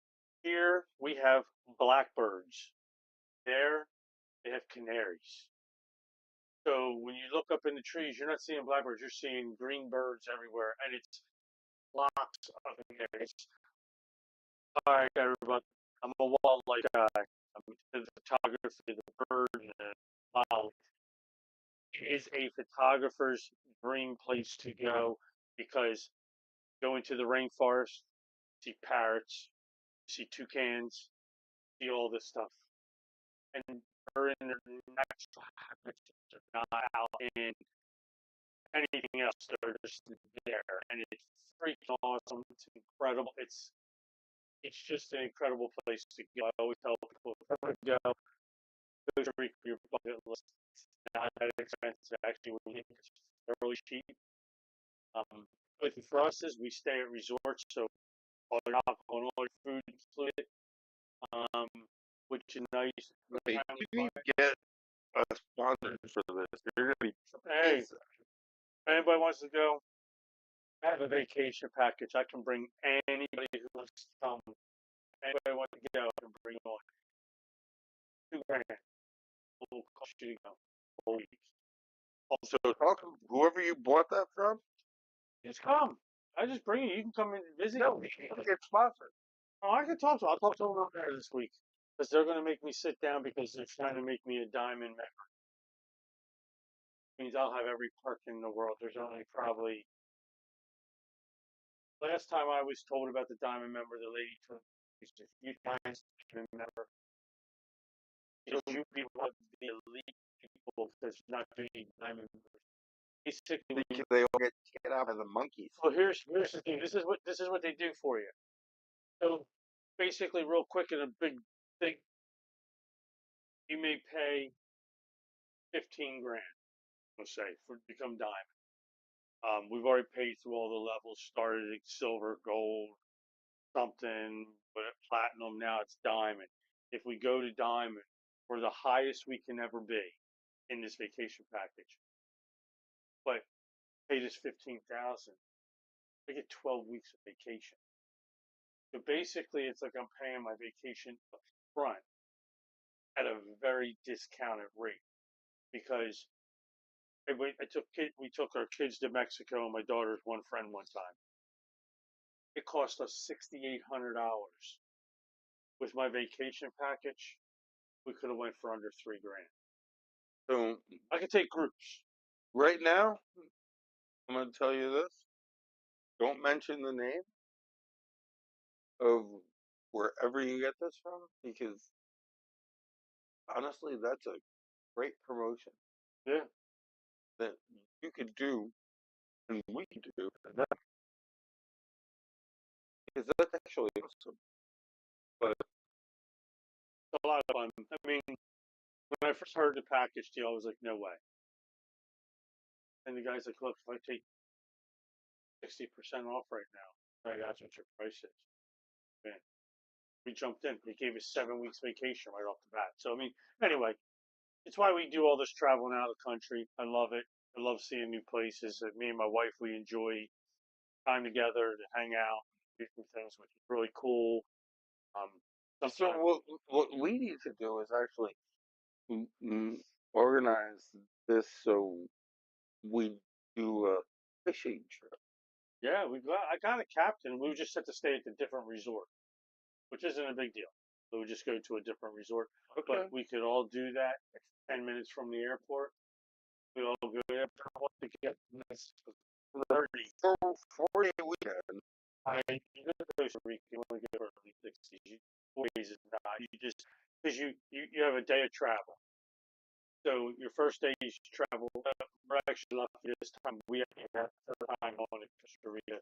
here we have blackbirds. There they have canaries. So when you look up in the trees, you're not seeing blackbirds. You're seeing green birds everywhere, and it's lots of canaries. All right, everybody. I'm a wildlife guy. I'm into photography, the bird, and the wildlife. It is a photographer's dream place to go because go into the rainforest, see parrots, see toucans, see all this stuff. And they're in their natural habitat. They're not out in anything else. They're just there. And it's freaking awesome. It's incredible. It's just an incredible place to go. I always tell people go to Rica for your bucket list. It's not that expensive. Actually, it's fairly cheap. But for us is we stay at resorts, so all your alcohol and all your food included, um, which is nice. Okay, you get a sponsor for this. You're gonna be Hey, if anybody wants to go, I have a vacation package. I can bring anybody who wants to come. Anybody wants to go, I can bring on. $2,000 will cost you to go 4 weeks. so talk to whoever you bought that from. Just come. I just bring you. You can come and visit. No, you can get sponsored. Oh, I can talk to them. I'll talk to them there this week because they're going to make me sit down because they're trying to make me a diamond member. Means I'll have every perk in the world. There's only probably last time I was told about the diamond member, the lady told me if you find a diamond member, you be one of the elite people because not doing diamond members. Basically, They all get out of the monkeys. well, here's the thing. This is what they do for you. So basically, real quick in a big thing, you may pay 15 grand, let's say, for to become diamond. We've already paid through all the levels, started at silver, gold, something, but platinum, now it's diamond. If we go to diamond, we're the highest we can ever be in this vacation package. But pay this 15,000, I get 12 weeks of vacation. So basically, it's like I'm paying my vacation up front at a very discounted rate because we took our kids to Mexico and my daughter's one friend one time. It cost us $6,800. With my vacation package, we could have went for under 3 grand. So I could take groups. right now, I'm gonna tell you this. Don't mention the name of wherever you get this from because honestly, that's a great promotion Yeah. that you could do and we could do because that's actually awesome. But It's a lot of fun. I mean, when I first heard the package deal, I was like, no way. And the guy's like, look, if I take 60% off right now, that's what your price is. Man, we jumped in. He gave us 7 weeks vacation right off the bat. So, I mean, anyway, it's why we do all this traveling out of the country. I love it. I love seeing new places. Me and my wife, we enjoy time together to hang out, do some things, which is really cool. Um, so what we need to do is actually organize this so we do a fishing trip. yeah, I got a captain. We just had to stay at a different resort, which isn't a big deal. So we just go to a different resort. Okay. But we could all do that. It's 10 minutes from the airport. We all go there to get nice 30. For a weekend. You go to Costa Rica, you want to go for at least 60. 4 days is not. You just because you have a day of travel. So your first day you travel. We're actually lucky this time. We have time on in Costa Rica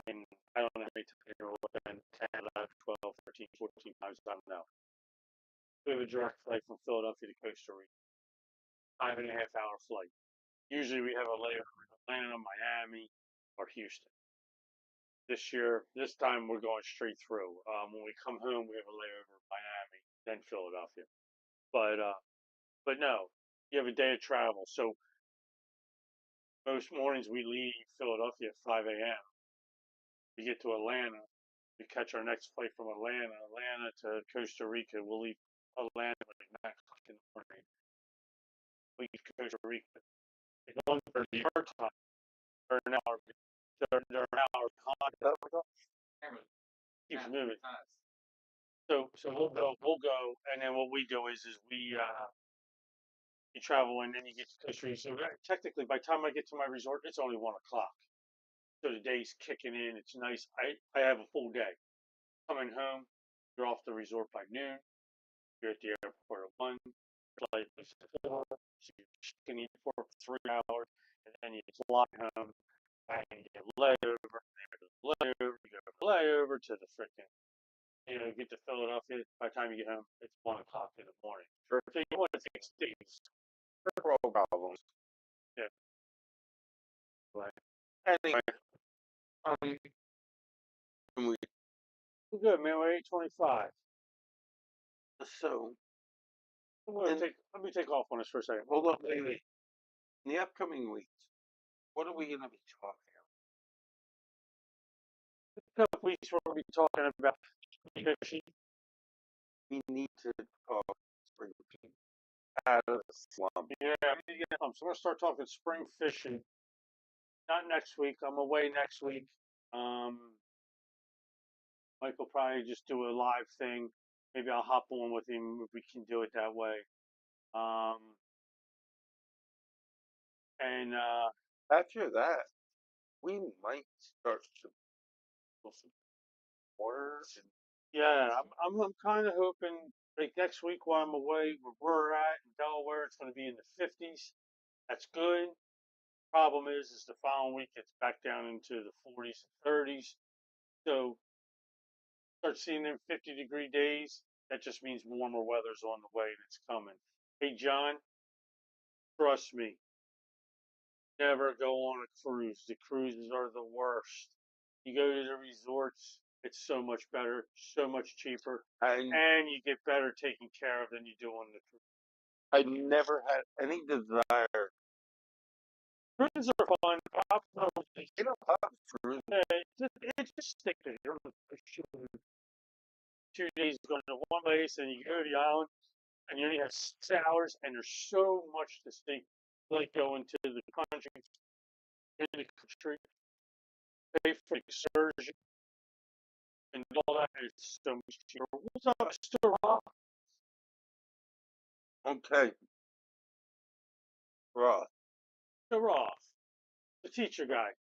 in I don't know how many times, 10, 11, 12, 13, 14 times. I don't know. We have a direct flight from Philadelphia to Costa Rica. 5.5 hour flight. Usually we have a layover in Atlanta, Miami, or Houston. This time we're going straight through. When we come home, we have a layover in Miami, then Philadelphia. But But no, you have a day of travel. So most mornings we leave Philadelphia at 5 a.m. We get to Atlanta. We catch our next flight from Atlanta to Costa Rica. We'll leave Atlanta like 9 o'clock in the morning. We leave Costa Rica. It's on for the our time. They're an hour. They're an hour behind. Keeps moving. So we'll go, and then what we do is we you travel and then you get to Costa Rica. So technically, by the time I get to my resort, it's only 1 o'clock. So the day's kicking in. It's nice. I have a full day. Coming home, you're off the resort by noon. You're at the airport at 1. Flight is at 4. So you're checking in for 3 hours, and then you fly home. And you get layover, you go layover to the freaking, get to Philadelphia. By the time you get home, it's 1 o'clock in the morning. Sure. So you want to take days. No problems. Yeah. Right. Anyway, we We're good, man. We're 8:25. so Let me take off on this for a second. hold on, wait. In the upcoming weeks, what are we going to be talking A couple weeks we'll be talking about fishing. We need to bring people out of the slum. Yeah, so we're gonna start talking spring fishing. Not next week. I'm away next week. Mike will probably just do a live thing. Maybe I'll hop on with him if we can do it that way. And After that, we might start to pull some words. yeah, I'm kind of hoping like next week while I'm away, where we're at in Delaware, it's going to be in the 50s. That's good. Problem is the following week it's back down into the 40s and 30s. So start seeing them 50-degree days. That just means warmer weather's on the way and it's coming. Hey John, trust me, never go on a cruise. The cruises are the worst. You go to the resorts, it's so much better, so much cheaper, and you get better taken care of than you do on the cruise. I never had any desire. Cruises are fun. You know, cruise. It's just stick to here. 2 days going to one place, and you go to the island, and you only have 6 hours, and there's so much to see. Like going to the country, in the country, pay for excursion, and all that is so much cheaper. What's up, Mr. Roth? Okay. Roth. Mr. Roth, the teacher guy.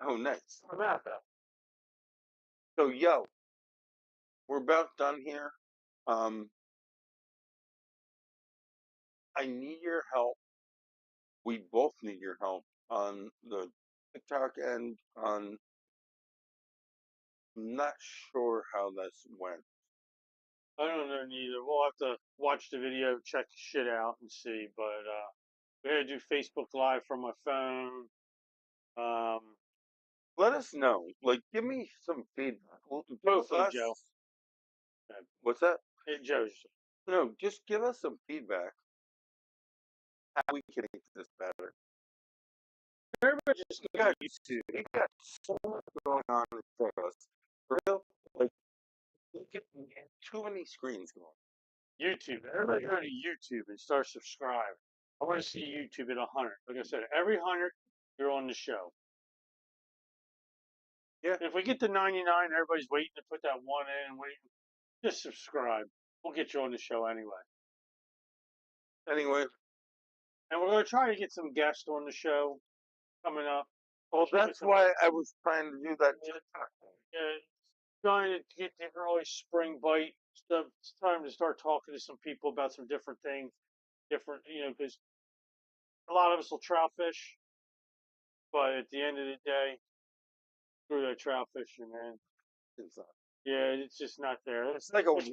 Oh, nice. Samantha. So, yo, we're about done here. I need your help. We both need your help on the TikTok end. I'm not sure how this went. I don't know neither. We'll have to watch the video, check the shit out, and see. But we had to do Facebook Live from my phone. Let us know. Like, give me some feedback. Hopefully, Joe. What's that? Hey, Joe. No, just give us some feedback. How we can make this better. Everybody just got YouTube. We got so much going on for us. For real, like, too many screens going. YouTube. Everybody go to YouTube and start subscribe. I want to see YouTube at 100. Like I said, every 100, you're on the show. Yeah. If we get to 99, everybody's waiting to put that one in, waiting. Just subscribe. We'll get you on the show anyway. And we're going to try to get some guests on the show coming up. Well, that's why I was trying to do that. Yeah, trying to get the early spring bite stuff. It's time to start talking to some people about some different things. Because a lot of us will trout fish, but at the end of the day, screw that trout fishing, man. It's not. Yeah, it's just not there. It's like a warm.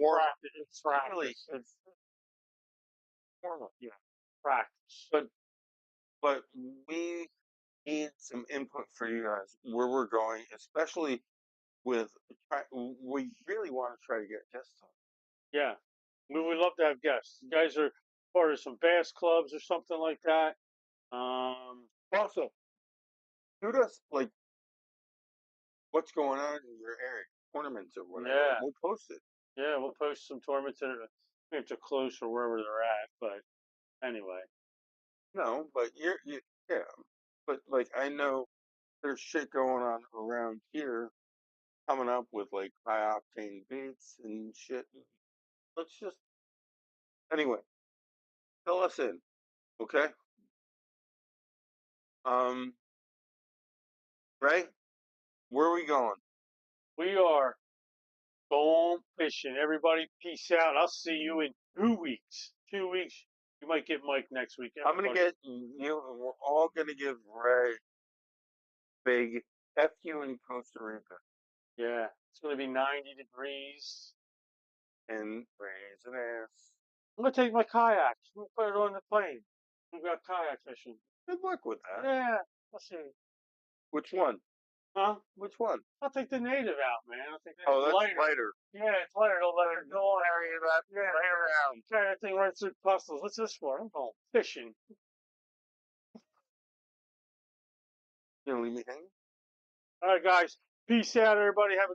It's practice. It's warm up. Yeah, practice. But we need some input for you guys where we're going, especially with. We really want to try to get guests on. Yeah, we would love to have guests. You guys are part of some bass clubs or something like that. Also, shoot us like what's going on in your area, tournaments or whatever. Yeah, We'll post it. yeah, we'll post some tournaments that are close or wherever they're at. But anyway, No, but yeah. But like I know there's shit going on around here coming up with like high octane beats and shit. Let's just anyway, fill us in, okay? Um, right? Where are we going? we are going fishing. Everybody, peace out. I'll see you in 2 weeks. 2 weeks. You might get Mike next week. I'm gonna Everybody. get you, and we're all gonna give Ray big F you in Costa Rica Yeah, it's going to be 90 degrees. and Ray's an ass. I'm going to take my kayak. I'm going to put it on the plane. We've got kayak fishing. Good luck with that. Yeah, let's see. Which one? Huh? Which one? I'll take the native out, man. I think Oh, that's that's lighter. lighter. Yeah, it's lighter. It'll let it go on. Carry that Yeah, right around. carry that thing right through puzzles. What's this for? I'm going fishing. You gonna leave me hanging? All right, guys. Peace out, everybody. Have a